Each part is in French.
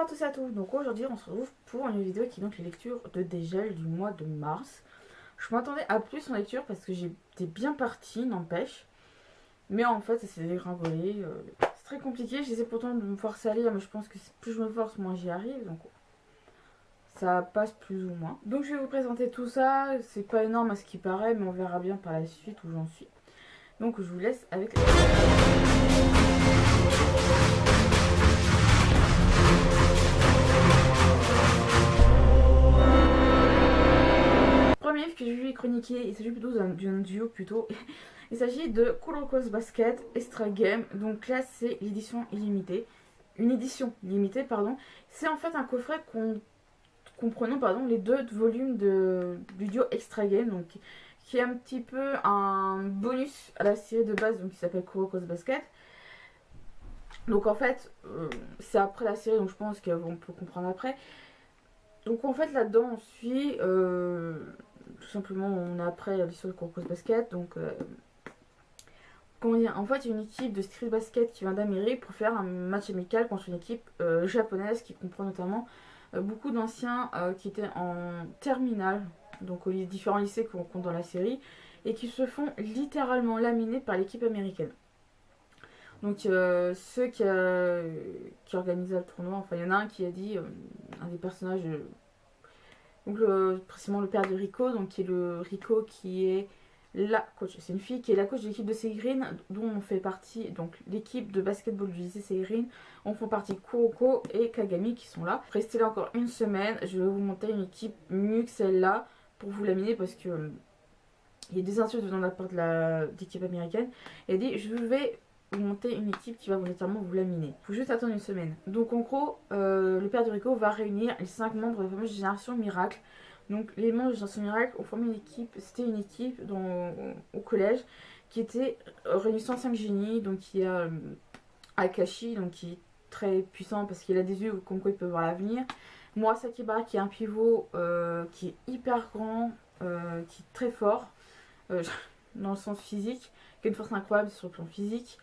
Bonsoir à tous et à tous. Donc aujourd'hui on se retrouve pour une vidéo qui est donc les lectures de dégel du mois de mars. Je m'attendais à plus en lecture parce que j'étais bien partie, n'empêche. Mais en fait ça s'est dégringolé. C'est très compliqué, j'essaie pourtant de me forcer à lire, mais je pense que plus je me force, moins j'y arrive. Donc ça passe plus ou moins. Donc je vais vous présenter tout ça. C'est pas énorme à ce qui paraît, mais on verra bien par la suite où j'en suis. Donc je vous laisse avec la... Premier livre que je vais chroniquer, il s'agit plutôt d'un duo plutôt. Il s'agit de Kuroko's Basket Extra Game. Donc là c'est l'édition illimitée. Une édition limitée, pardon. C'est en fait un coffret comprenant les deux volumes du duo Extra Game. Donc qui est un petit peu un bonus à la série de base, donc qui s'appelle Kuroko's Basket. Donc en fait, c'est après la série, donc je pense qu'on peut comprendre après. Donc en fait là-dedans on suit tout simplement, on a après l'histoire de Kuroko's Basket. Donc comment dire, en fait il y a une équipe de street basket qui vient d'Amérique pour faire un match amical contre une équipe japonaise qui comprend notamment beaucoup d'anciens qui étaient en terminale, donc aux différents lycées qu'on compte dans la série, et qui se font littéralement laminer par l'équipe américaine. Donc ceux qui organisaient le tournoi, enfin il y en a un qui a dit, un des personnages, donc précisément le père de Rico, donc qui est le Rico qui est la coach, c'est une fille qui est la coach de l'équipe de Seirin, dont on fait partie, donc l'équipe de basketball du lycée Seirin, on fait partie Kuroko et Kagami qui sont là. Restez là encore une semaine, je vais vous monter une équipe mieux que celle-là pour vous laminer parce que il y a des insultes venant de la part de l'équipe américaine. Et elle dit je vais vous monter une équipe qui va notamment vous laminer. Faut juste attendre une semaine. Donc en gros, le père de Rico va réunir les 5 membres de la fameuse génération miracle. Donc les membres de la génération miracle ont formé une équipe, c'était une équipe au collège qui était réunissant 5 génies. Donc il y a Akashi, donc qui est très puissant parce qu'il a des yeux comme quoi il peut voir l'avenir. Murasakibara qui est un pivot qui est hyper grand, qui est très fort dans le sens physique, qui a une force incroyable sur le plan physique.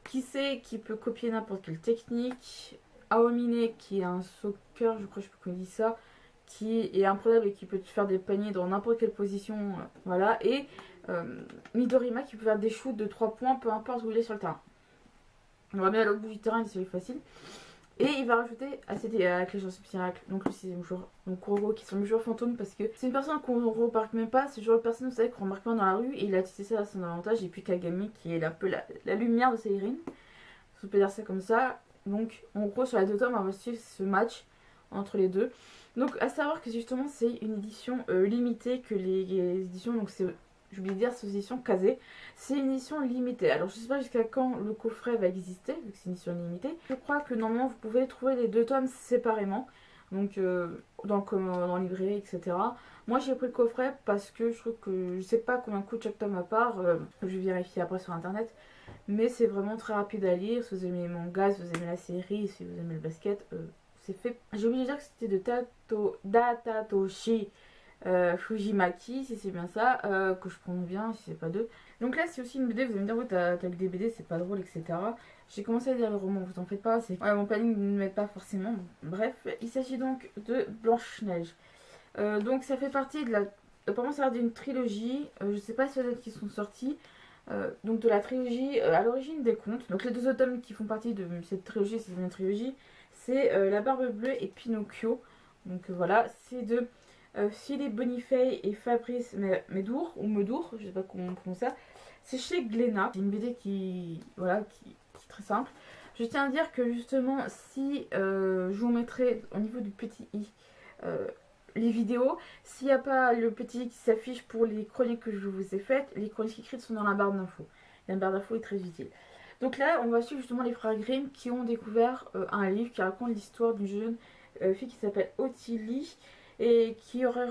Qui peut copier n'importe quelle technique. Aomine qui est un soccer, je crois que je peux dire ça, qui est imprenable et qui peut faire des paniers dans n'importe quelle position, voilà. Et Midorima qui peut faire des shoots de 3 points peu importe où il est sur le terrain. On va mettre à l'autre bout du terrain, c'est facile. Et il va rajouter avec les gens miracle, donc le 6ème jour, donc Kuroko qui sont le joueur fantôme parce que c'est une personne qu'on ne remarque même pas, c'est le genre de personne vous savez qu'on remarque pas dans la rue, et il a utilisé ça à son avantage. Et puis Kagami qui est un peu la lumière de Seirin, on peut dire ça comme ça. Donc en gros sur les 2 tomes on va suivre ce match entre les deux. Donc à savoir que justement c'est une édition limitée, que les éditions, donc c'est, j'ai oublié de dire, c'est une édition casée, c'est une édition limitée. Alors je sais pas jusqu'à quand le coffret va exister, vu que c'est une édition limitée. Je crois que normalement vous pouvez trouver les 2 tomes séparément, donc dans librairie, etc. Moi j'ai pris le coffret parce que je trouve que je sais pas combien coûte chaque tome à part, je vais vérifier après sur internet. Mais c'est vraiment très rapide à lire, si vous aimez les mangas, si vous aimez la série, si vous aimez le basket, c'est fait. J'ai oublié de dire que c'était de Datatoshi Fujimaki, si c'est bien ça, que je prononce bien, si c'est pas deux. Donc là c'est aussi une BD, vous allez me dire ouais t'as lu des BD, c'est pas drôle, etc. J'ai commencé à lire le roman, vous en faites pas, c'est... Ouais, mon planning ne m'aide pas forcément. Bref, il s'agit donc de Blanche-Neige. Donc ça fait partie de la... Apparemment ça a l'air d'une trilogie, je sais pas si les dates qui sont sorties. Donc de la trilogie à l'origine des contes. Donc les 2 autres tomes qui font partie de cette trilogie, c'est une trilogie, c'est La Barbe Bleue et Pinocchio. Donc voilà, c'est de Philippe Bonifay et Fabrice Medour, ou Medour, je sais pas comment on prononce ça. C'est chez Glénat, c'est une BD qui est très simple. Je tiens à dire que justement si je vous mettrai au niveau du petit i les vidéos, s'il n'y a pas le petit i qui s'affiche pour les chroniques que je vous ai faites, les chroniques écrites sont dans la barre d'infos. La barre d'infos est très utile. Donc là on va suivre justement les frères Grimm qui ont découvert un livre qui raconte l'histoire d'une jeune fille qui s'appelle Ottilie et qui aurait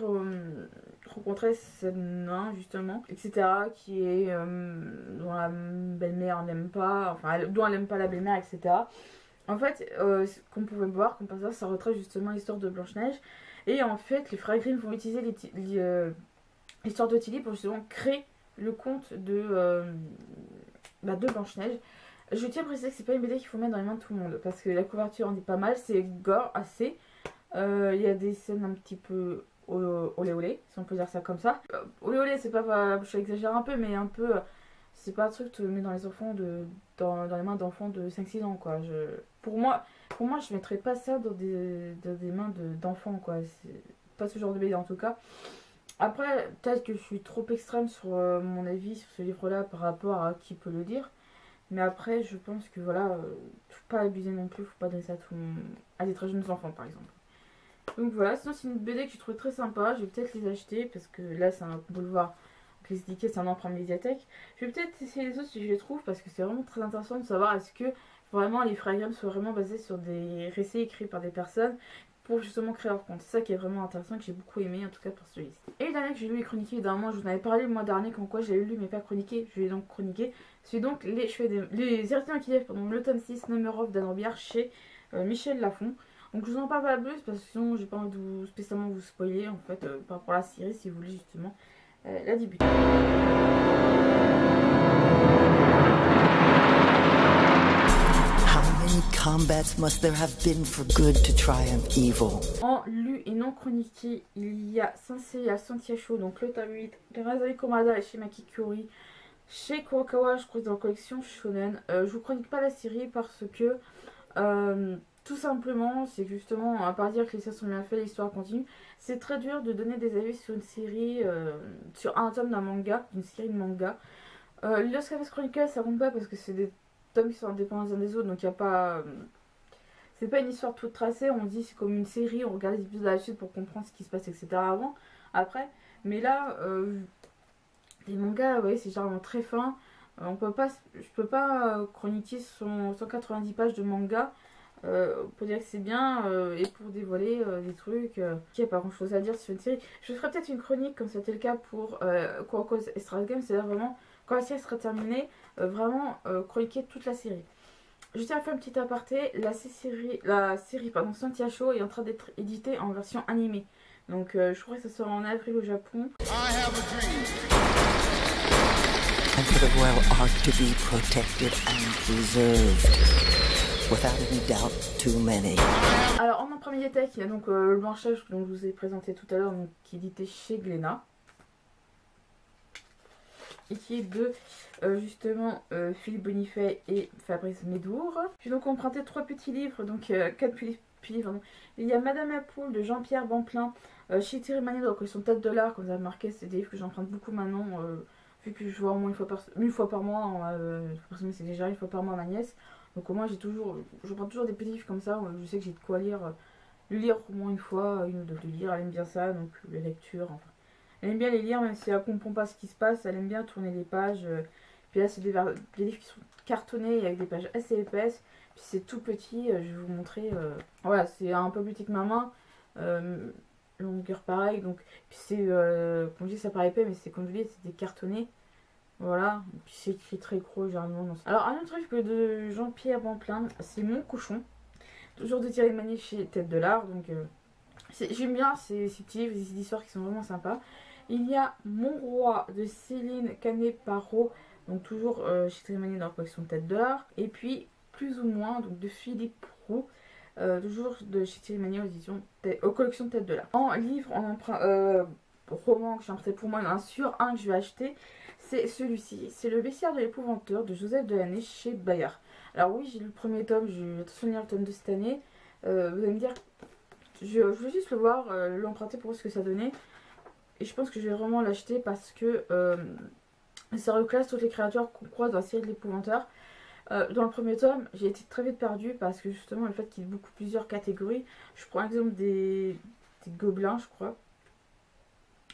rencontré cette nain justement, etc. qui est dont la belle-mère n'aime pas, enfin dont elle n'aime pas la belle-mère, etc. En fait, qu'on pouvait voir comme ça retrace justement l'histoire de Blanche-Neige. Et en fait, les frères Grimm vont utiliser l'histoire d'Ottilie pour justement créer le conte de Blanche-Neige. Je tiens à préciser que c'est pas une BD qu'il faut mettre dans les mains de tout le monde, parce que la couverture en dit pas mal, c'est gore assez. Il y a des scènes un petit peu olé olé, si on peut dire ça comme ça. Olé olé, c'est pas, je exagère un peu, mais un peu, c'est pas un truc que tu mets dans les enfants dans les mains d'enfants de 5-6 ans, quoi. Pour moi, je mettrais pas ça dans des mains d'enfants, quoi. C'est pas ce genre de BD en tout cas. Après, peut-être que je suis trop extrême sur mon avis sur ce livre-là par rapport à qui peut le dire. Mais après, je pense que voilà, faut pas abuser non plus, faut pas donner ça à des très jeunes enfants par exemple. Donc voilà, sinon c'est une BD que je trouve très sympa, je vais peut-être les acheter parce que là c'est un boulevard classique, c'est un emprunt médiathèque. Je vais peut-être essayer les autres si je les trouve parce que c'est vraiment très intéressant de savoir est-ce que vraiment les frères Grimm sont vraiment basés sur des récits écrits par des personnes pour justement créer leur compte. C'est ça qui est vraiment intéressant, que j'ai beaucoup aimé en tout cas pour celui-ci. Et le dernier que j'ai lu et chroniqué, évidemment, je vous en avais parlé le mois dernier, comme quoi j'avais lu mais pas chroniqué, je l'ai donc chroniqué. C'est donc les Héritiers Kiev, le tome 6, Number of d'Anne chez Michel Lafon. Donc je vous en parle pas plus parce que sinon j'ai pas envie de spécialement vous spoiler en fait par rapport à la série si vous voulez justement la débuter. Combats must there have been for good to triumph evil. En lu et non chroniqué, il y a Senseiya Santiacho, donc le tome 8 de Razai Komada et chez Makikuri, chez Kurokawa, je crois que dans la collection Shonen. Je vous chronique pas la série parce que tout simplement, c'est justement, à part dire que les séries sont bien faites, l'histoire continue, c'est très dur de donner des avis sur une série, sur un tome d'un manga, d'une série de manga. Lost Canvas Chronicles, ça compte pas parce que c'est des tomes qui sont indépendants les uns des autres, donc il n'y a pas. C'est pas une histoire toute tracée, on dit c'est comme une série, on regarde les épisodes à la suite pour comprendre ce qui se passe, etc. avant, après. Mais là, les mangas, ouais, c'est généralement très fin. Je peux pas chroniquer 190 pages de manga pour dire que c'est bien et pour dévoiler des trucs. Il n'y a pas grand chose à dire sur une série. Je ferai peut-être une chronique comme c'était le cas pour Kuroko's Extra Game, c'est-à-dire vraiment, quand la série sera terminée, vraiment chroniquer toute la série. Je tiens à faire un petit aparté, la série Santiacho est en train d'être éditée en version animée. Donc je crois que ça sera en avril au Japon. And for the royal ark to be protected and preserved. Without any doubt, too many. Alors en emprunt médiathèque, il y a donc le Blanchage dont je vous ai présenté tout à l'heure, qui est édité chez Glénat. Et qui est de justement Philippe Bonifay et Fabrice Médour. J'ai donc emprunté 3 petits livres, donc 4 petits livres. Il y a Madame la Poule de Jean-Pierre Bamplin chez Thierry Magnier dans la collection Tête de l'Art, comme vous avez remarqué, c'est des livres que j'emprunte beaucoup maintenant, vu que je vois au moins une fois par mois, c'est déjà une fois par mois ma nièce. Donc au moins je prends toujours des petits livres comme ça, je sais que j'ai de quoi lire, le lire au moins une fois, une ou deux lire, elle aime bien ça, donc la lecture, enfin. Elle aime bien les lire, même si elle ne comprend pas ce qui se passe, elle aime bien tourner les pages. Puis là, c'est des livres qui sont cartonnés avec des pages assez épaisses. Puis c'est tout petit, je vais vous montrer. Voilà, c'est un peu plus petit que ma main. Longueur pareil. Donc, puis c'est, comme je dis, ça paraît épais, mais c'est comme je dis, c'est des cartonnés. Voilà, et puis c'est écrit très gros généralement. Alors, un autre livre de Jean-Pierre Bamplin, c'est Mon Cochon. Toujours de Thierry Magnier chez Tête de l'Art. Donc, j'aime bien ces petits livres, ces histoires qui sont vraiment sympas. Il y a Mon Roi de Céline Canet-Parot, donc toujours chez Thierry Magnier dans la collection Tête de l'Art. Et puis, Plus ou moins, donc de Philippe Roux, toujours de chez Thierry Magnier aux collections Tête de l'Art. En livre, en emprunt, roman que j'ai emprunté pour moi, il y en a un que je vais acheter, c'est celui-ci. C'est Le Bestiaire de l'Épouvanteur de Joseph Delaney chez Bayard. Alors oui, j'ai lu le premier tome, j'ai attention de lire le tome de cette année. Vous allez me dire, je veux juste le voir, l'emprunter pour voir ce que ça donnait. Et je pense que je vais vraiment l'acheter parce que ça reclasse toutes les créatures qu'on croise dans la série de l'Épouvanteur. Dans le premier tome, j'ai été très vite perdue parce que justement le fait qu'il y ait plusieurs catégories. Je prends l'exemple des gobelins, je crois.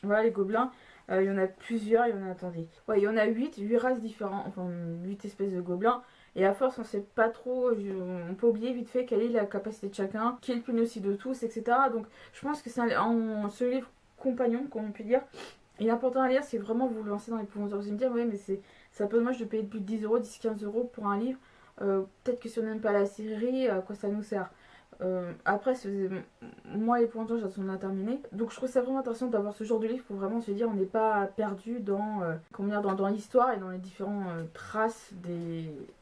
Voilà, les gobelins, il y en a plusieurs, il y en a, attendez. Ouais, il y en a 8 races différentes, enfin 8 espèces de gobelins. Et à force, on sait pas trop, on peut oublier vite fait quelle est la capacité de chacun, qui est le plus nocif de tous, etc. Donc je pense que c'est ce livre compagnon, comme on peut dire. Et important à lire, c'est vraiment vous lancer dans les pouvoirs. Vous allez me dire, oui, mais c'est un peu dommage de payer plus de 10 euros, 10-15 euros pour un livre. Peut-être que si on n'aime pas la série, à quoi ça nous sert? Après, moi, l'épouvantail, j'attends à terminer. Donc, je trouve ça vraiment intéressant d'avoir ce genre de livre pour vraiment se dire on n'est pas perdu dans, dans l'histoire et dans les différentes traces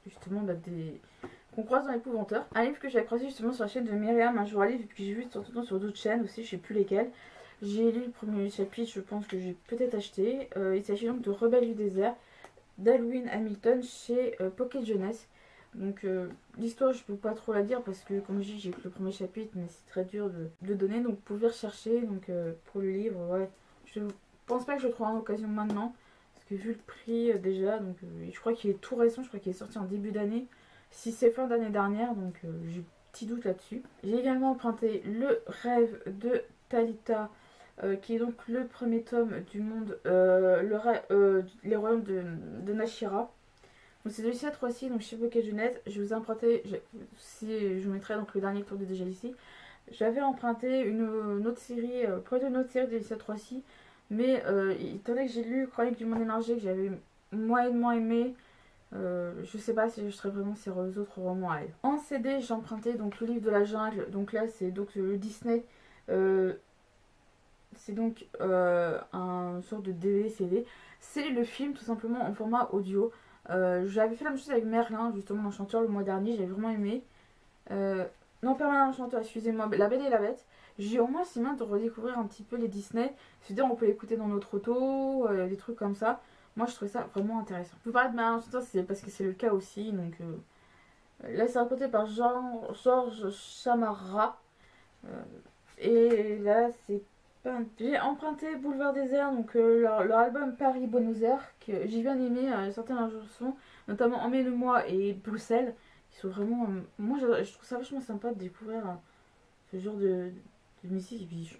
justement, des qu'on croise dans l'épouvanteur. Un livre que j'avais croisé justement sur la chaîne de Myriam un jour à livre, et puis j'ai vu surtout sur d'autres chaînes aussi, je sais plus lesquelles. J'ai lu le premier chapitre, je pense que j'ai peut-être acheté. Il s'agit donc de Rebelle du désert d'Halloween Hamilton chez Pocket Jeunesse. Donc l'histoire je peux pas trop la dire parce que comme je dis j'ai que le premier chapitre mais c'est très dur de donner, donc vous pouvez rechercher donc pour le livre. Ouais, je pense pas que je le trouverai en occasion maintenant parce que vu le prix déjà, donc je crois qu'il est tout récent, je crois qu'il est sorti en début d'année, si c'est fin d'année dernière, donc j'ai petit doute là-dessus. J'ai également emprunté Le Rêve de Talita qui est donc le premier tome du monde, les royaumes de Nashira. Donc c'est de cette fois-ci, donc chez Pocket Jeunesse. Je vous ai emprunté, si je vous mettrai donc le dernier tour de déjà ici. J'avais emprunté une autre série, une autre série de cette fois-ci, mais étant donné que j'ai lu Chronique du monde émergé que j'avais moyennement aimé, je sais pas si je serais vraiment sur les autres romans à elle. En CD, j'ai emprunté donc le livre de la jungle. Donc là, c'est donc le Disney. C'est donc un sorte de DVD-CD. C'est le film tout simplement en format audio. J'avais fait la même chose avec Merlin, justement, l'Enchanteur le mois dernier, j'avais vraiment aimé. Non, pas mal l'Enchanteur, excusez-moi, La Belle et la Bête. J'ai au moins si bien de redécouvrir un petit peu les Disney. C'est-à-dire, on peut l'écouter dans notre auto, des trucs comme ça. Moi, je trouvais ça vraiment intéressant. Je vous parler de Merlin l'Enchanteur, c'est parce que c'est le cas aussi. Donc, là, c'est raconté par Georges Chamarra. Et là, c'est j'ai emprunté Boulevard Désert, donc leur album Paris Buenos Aires, que j'ai bien aimé, certaines chansons, notamment Emmène-moi et Bruxelles, qui sont vraiment. Moi je trouve ça vachement sympa de découvrir ce genre de musique, et puis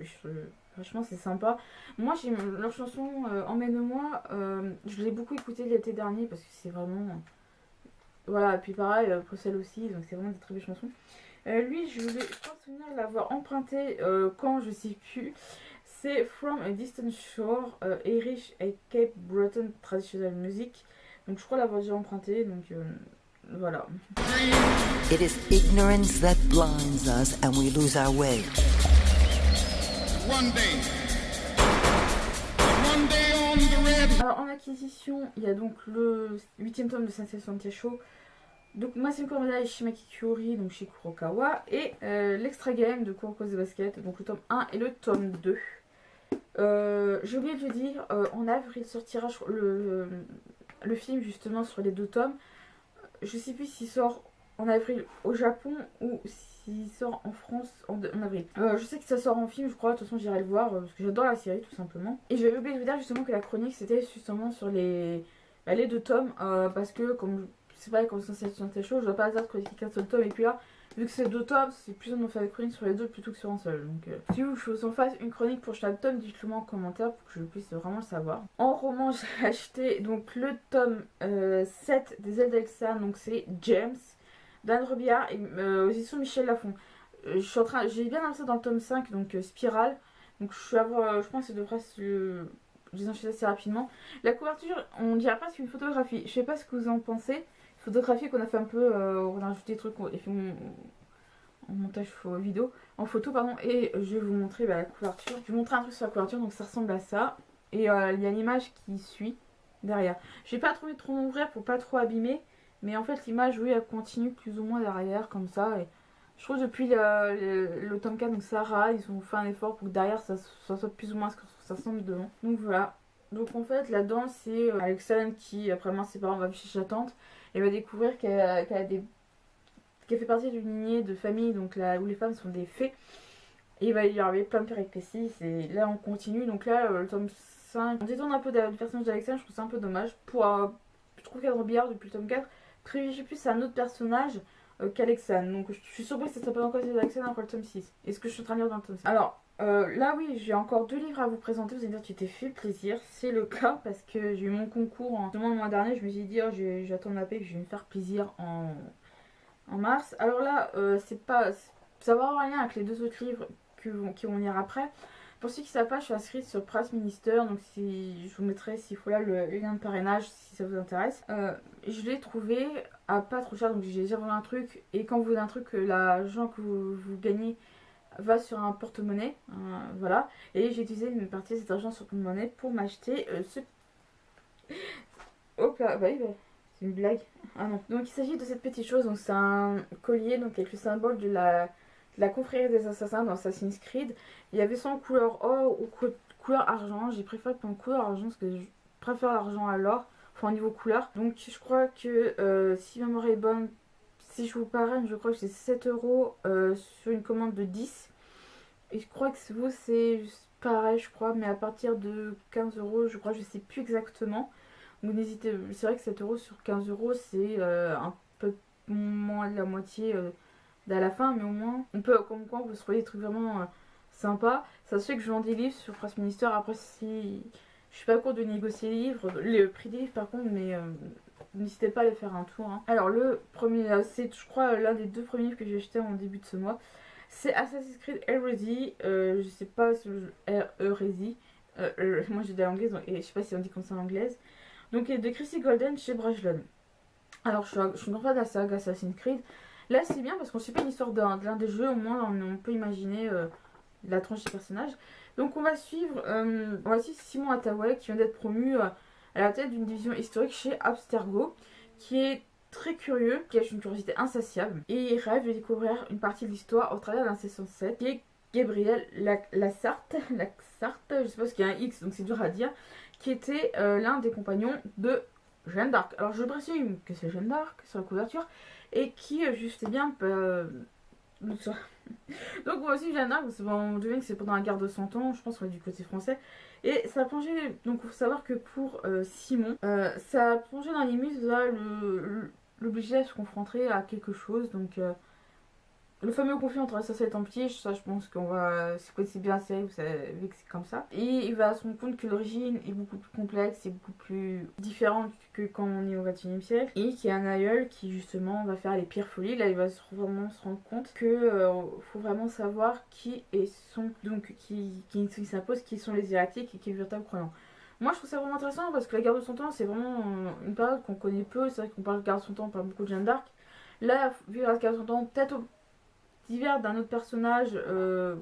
franchement c'est sympa. Moi j'ai leur chanson Emmène-moi, je l'ai beaucoup écouté l'été dernier parce que c'est vraiment. Voilà, et puis pareil, Bruxelles aussi, donc c'est vraiment des très belles chansons. Lui, je pense souvenir l'avoir emprunté quand je sais plus. C'est From a Distant Shore, Irish et Cape Breton Traditional Music. Donc je crois l'avoir déjà emprunté, donc voilà. It is ignorance that blinds us and we lose our way. One day on the red. Alors en acquisition, il y a donc le 8ème tome de Sensation Show. Donc Massimo Kurumada et Shimaki Kyori, donc chez Kurokawa. Et l'Extra Game de Kuroko's Basket, donc le tome 1 et le tome 2. J'ai oublié de vous dire, en avril sortira le film justement sur les 2 tomes. Je sais plus s'il sort en avril au Japon ou s'il sort en France en avril. Je sais que ça sort en film, je crois, de toute façon j'irai le voir parce que j'adore la série tout simplement. Et j'avais oublié de vous dire justement que la chronique c'était justement sur les 2 tomes parce que comme c'est pas comme Sensation Show, je dois pas hasard chroniquer qu'un seul tome, et puis là vu que c'est 2 tomes, c'est plus on faire des chroniques sur les 2 plutôt que sur un seul. Donc si vous je vous en fasse une chronique pour chaque tome, dites-le moi en commentaire pour que je puisse vraiment le savoir. En roman, j'ai acheté donc le tome 7 des Zelda Elsa, donc c'est James d'Anne Robillard et aux éditions Michel Lafon. J'ai bien lancé dans le tome 5, donc Spirale. Donc je pense que ça devrait se désenchaîner assez rapidement. La couverture, on dirait presque une photographie. Je sais pas ce que vous en pensez. Photographie qu'on a fait un peu, on a rajouté des trucs, et fait en montage vidéo, en photo pardon, et je vais vous montrer la couverture. Je vais vous montrer un truc sur la couverture, donc ça ressemble à ça, et il y a l'image qui suit derrière. J'ai pas trouvé trop ouvrir pour pas trop abîmer, mais en fait l'image oui elle continue plus ou moins derrière comme ça, et je trouve depuis le tome 4, donc Sarah, ils ont fait un effort pour que derrière ça soit plus ou moins ce que ça ressemble devant. Donc voilà. Donc en fait là-dedans c'est Alexandre qui après moi ses parents va chez sa tante et va découvrir qu'elle fait partie d'une lignée de famille donc là où les femmes sont des fées, et il va y arriver plein de péripéties, et là on continue. Donc là le tome 5 on détourne un peu du personnage d'Alexandre, je trouve ça un peu dommage je trouve qu'Adre Billard depuis le tome 4 privilégie plus un autre personnage qu'Alexandre, donc je suis surprise que ça s'appelle encore Alexandre après le tome 6, et ce que je suis en train de lire dans le tome 6. Alors là oui, j'ai encore 2 livres à vous présenter. Vous allez me dire tu t'es fait plaisir, c'est le cas parce que j'ai eu mon concours le mois dernier. Je me suis dit j'attends ma paix, que je vais me faire plaisir en mars. Alors là ça va avoir un lien avec les 2 autres livres qui vont venir après. Pour ceux qui ne savent pas, je suis inscrite sur Press Minister, donc je vous mettrai s'il faut là le lien de parrainage si ça vous intéresse. Je l'ai trouvé à pas trop cher, donc j'ai déjà vendu un truc, et quand vous vendez un truc, l'argent que vous gagnez va sur un porte-monnaie, voilà, et j'ai utilisé une partie de cet argent sur porte-monnaie pour m'acheter ce... Hop là, bah oui, bah, c'est une blague, ah non. Donc il s'agit de cette petite chose, donc c'est un collier, donc avec le symbole de la confrérie des assassins dans Assassin's Creed. Il y avait soit en couleur or ou couleur argent, j'ai préféré prendre couleur argent parce que je préfère l'argent à l'or, enfin au niveau couleur. Donc je crois que si ma mémoire est bonne, si je vous parraine, je crois que c'est 7 euros sur une commande de 10. Et je crois que vous c'est pareil, je crois, mais à partir de 15 euros, je crois, je sais plus exactement. Donc n'hésitez, c'est vrai que 7 euros sur 15 euros, c'est un peu moins de la moitié à la fin, mais au moins, on peut, comme quoi, on peut se trouver des trucs vraiment sympas. Ça se fait que je vends des livres sur Presse Ministère. Après, si je suis pas court de négocier les livres, le prix des livres par contre, mais n'hésitez pas à aller faire un tour. Hein. Alors, le premier, c'est je crois l'un des 2 premiers livres que j'ai acheté en début de ce mois. C'est Assassin's Creed Heresy. Je sais pas si Heresy. Moi j'ai de l'anglaise, et je sais pas si on dit comme ça en anglaise. Donc, de Chrissy Golden chez Brajlon. Alors, je suis une fan de la saga Assassin's Creed. Là, c'est bien parce qu'on suit pas une histoire de l'un des jeux, au moins on peut imaginer la tranche des personnages. Donc, on va suivre Simon Attaway qui vient d'être promu à la tête d'une division historique chez Abstergo, qui est très curieux, qui a une curiosité insatiable, et il rêve de découvrir une partie de l'histoire au travers d'un C107 qui est Gabriel Lassarte, je sais pas ce qu'il y a un X, donc c'est dur à dire, qui était l'un des compagnons de Jeanne d'Arc. Alors je présume que c'est Jeanne d'Arc sur la couverture, et qui juste bien donc moi aussi Jeanne d'Arc, on devine que c'est pendant la guerre de 100 ans, je pense qu'on est du côté français, et ça a plongé, donc il faut savoir que pour Simon, ça a plongé dans les muses, l'obliger à se confronter à quelque chose, donc le fameux conflit entre Assassin et Templier, ça je pense qu'on va... C'est bien série, vous savez que c'est comme ça. Et il va se rendre compte que l'origine est beaucoup plus complexe et beaucoup plus différente que quand on est au XXIe siècle. Et qu'il y a un aïeul qui justement va faire les pires folies. Là il va vraiment se rendre compte que faut vraiment savoir qui sont... Donc qui s'impose, qui sont les hérétiques et qui est le véritable croyant. Moi je trouve ça vraiment intéressant parce que la guerre de 100 ans c'est vraiment une période qu'on connaît peu. C'est vrai qu'on parle de guerre de 100 ans, on parle beaucoup de Jeanne d'Arc. Là, vu la guerre de 100 ans, peut-être divers d'un autre personnage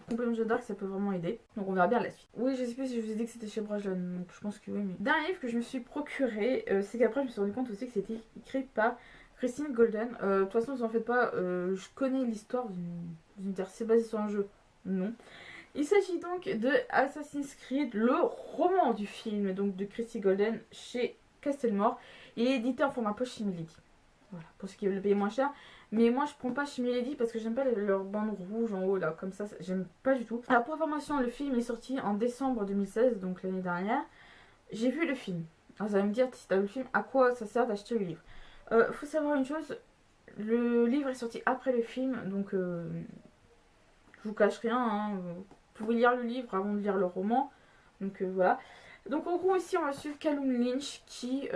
complément de Jeanne d'Arc, ça peut vraiment aider. Donc on verra bien la suite. Oui, je sais plus si je vous ai dit que c'était chez Brajlon, donc je pense que oui. Mais... Dernier livre que je me suis procuré, c'est qu'après je me suis rendu compte aussi que c'était écrit par Christine Golden. De toute façon, vous en faites pas, je connais l'histoire d'une terre, c'est basé sur un jeu. Non. Il s'agit donc de Assassin's Creed, le roman du film, donc de Christine Golden chez Castelmore. Il est édité en format poche chez Milady. Voilà, pour ceux qui veulent le payer moins cher. Mais moi je prends pas chez Milady parce que j'aime pas leur bande rouge en haut là, comme ça, j'aime pas du tout. Alors pour information, le film est sorti en décembre 2016, donc l'année dernière. J'ai vu le film. Alors ça va me dire, si t'as vu le film, à quoi ça sert d'acheter le livre. Faut savoir une chose, le livre est sorti après le film, donc je vous cache rien, hein, vous pouvez lire le livre avant de lire le roman. Donc voilà. Donc en gros ici on va suivre Callum Lynch qui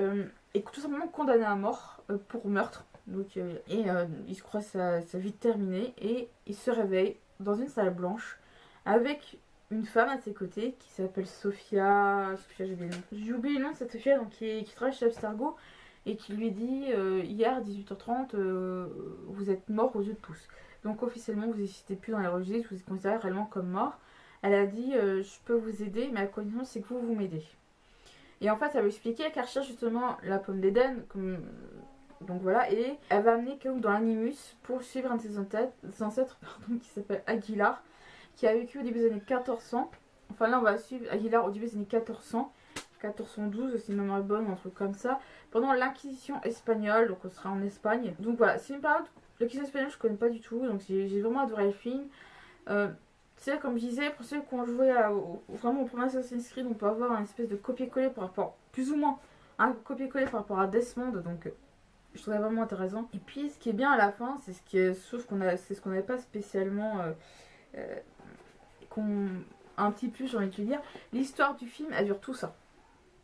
est tout simplement condamné à mort pour meurtre. Donc, il se croit sa vie terminée et il se réveille dans une salle blanche avec une femme à ses côtés qui s'appelle Sophia. J'ai oublié le nom de cette Sophia, donc qui travaille chez Abstergo et qui lui dit hier à 18h30 vous êtes mort aux yeux de tous. Donc officiellement vous n'existez plus dans les registres, vous êtes considéré réellement comme mort. Elle a dit je peux vous aider mais la condition c'est que vous m'aidez. Et en fait elle va expliquer qu'elle recherche justement la pomme d'Éden comme... Donc voilà, et elle va amener Kaoum dans l'animus pour suivre un de ses ancêtres qui s'appelle Aguilar, qui a vécu au début des années 1400. Enfin là on va suivre Aguilar au début des années 1400, 1412 si ma mémoire est bonne, un truc comme ça, pendant l'inquisition espagnole, donc on sera en Espagne. Donc voilà, c'est une période, l'inquisition espagnole je connais pas du tout, donc j'ai vraiment adoré le film. C'est comme je disais, pour ceux qui ont joué vraiment au premier Assassin's Creed, on peut avoir un espèce de copier-coller par rapport, plus ou moins, un copier-coller par rapport à Desmond, donc... Je trouvais vraiment intéressant. Et puis ce qui est bien à la fin, c'est ce qu'on n'avait pas spécialement un petit plus, j'ai envie de te dire. L'histoire du film, elle dure tout ça.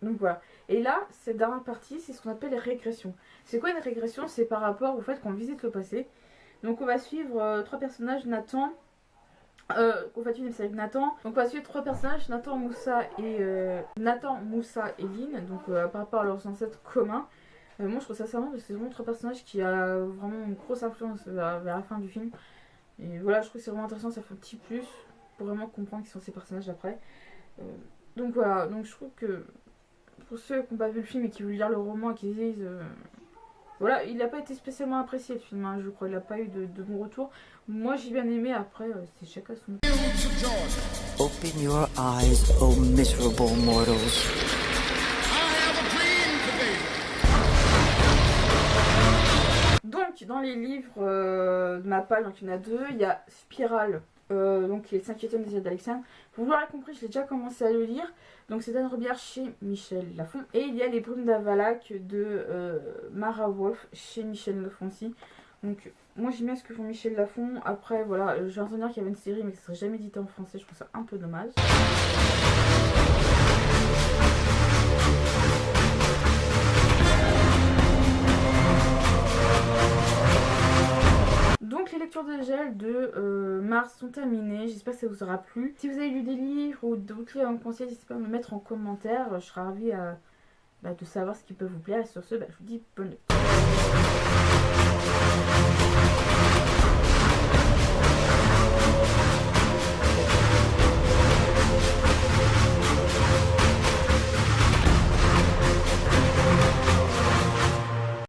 Donc voilà. Et là, cette dernière partie, c'est ce qu'on appelle les régressions. C'est quoi une régression? C'est par rapport au fait qu'on visite le passé. Donc on va suivre 3 personnages, Nathan. On va suivre avec Nathan. Donc on va suivre 3 personnages, Nathan, Moussa et Lynn. Donc par rapport à leurs ancêtres communs. Moi je trouve ça sympa parce que c'est vraiment 3 personnages qui a vraiment une grosse influence vers la fin du film. Et voilà, je trouve que c'est vraiment intéressant, ça fait un petit plus pour vraiment comprendre qui sont ces personnages après. Donc voilà, donc je trouve que pour ceux qui n'ont pas vu le film et qui veulent lire le roman et qui disent voilà, il n'a pas été spécialement apprécié le film, hein, je crois, il n'a pas eu de bon retour. Moi j'ai bien aimé, après c'est chacun son. Open your eyes, O miserable mortals. Donc dans les livres de ma page, donc il y en a 2, il y a Spirale, donc qui est le 5e des ailes d'Alexandre. Vous l'aurez compris, je l'ai déjà commencé à le lire. Donc c'est Anne Robillard chez Michel Lafon. Et il y a Les Brumes d'Avalac de Mara Wolf chez Michel Lafon aussi. Donc moi j'aime bien ce que font Michel Lafon. Après voilà, j'ai entendu dire qu'il y avait une série mais que ça serait jamais édité en français. Je trouve ça un peu dommage. Donc les lectures de gel de mars sont terminées, j'espère que ça vous aura plu. Si vous avez lu des livres ou d'autres livres à me conseiller, n'hésitez pas à me mettre en commentaire, je serai ravie de savoir ce qui peut vous plaire. Et sur ce, je vous dis bonne nuit.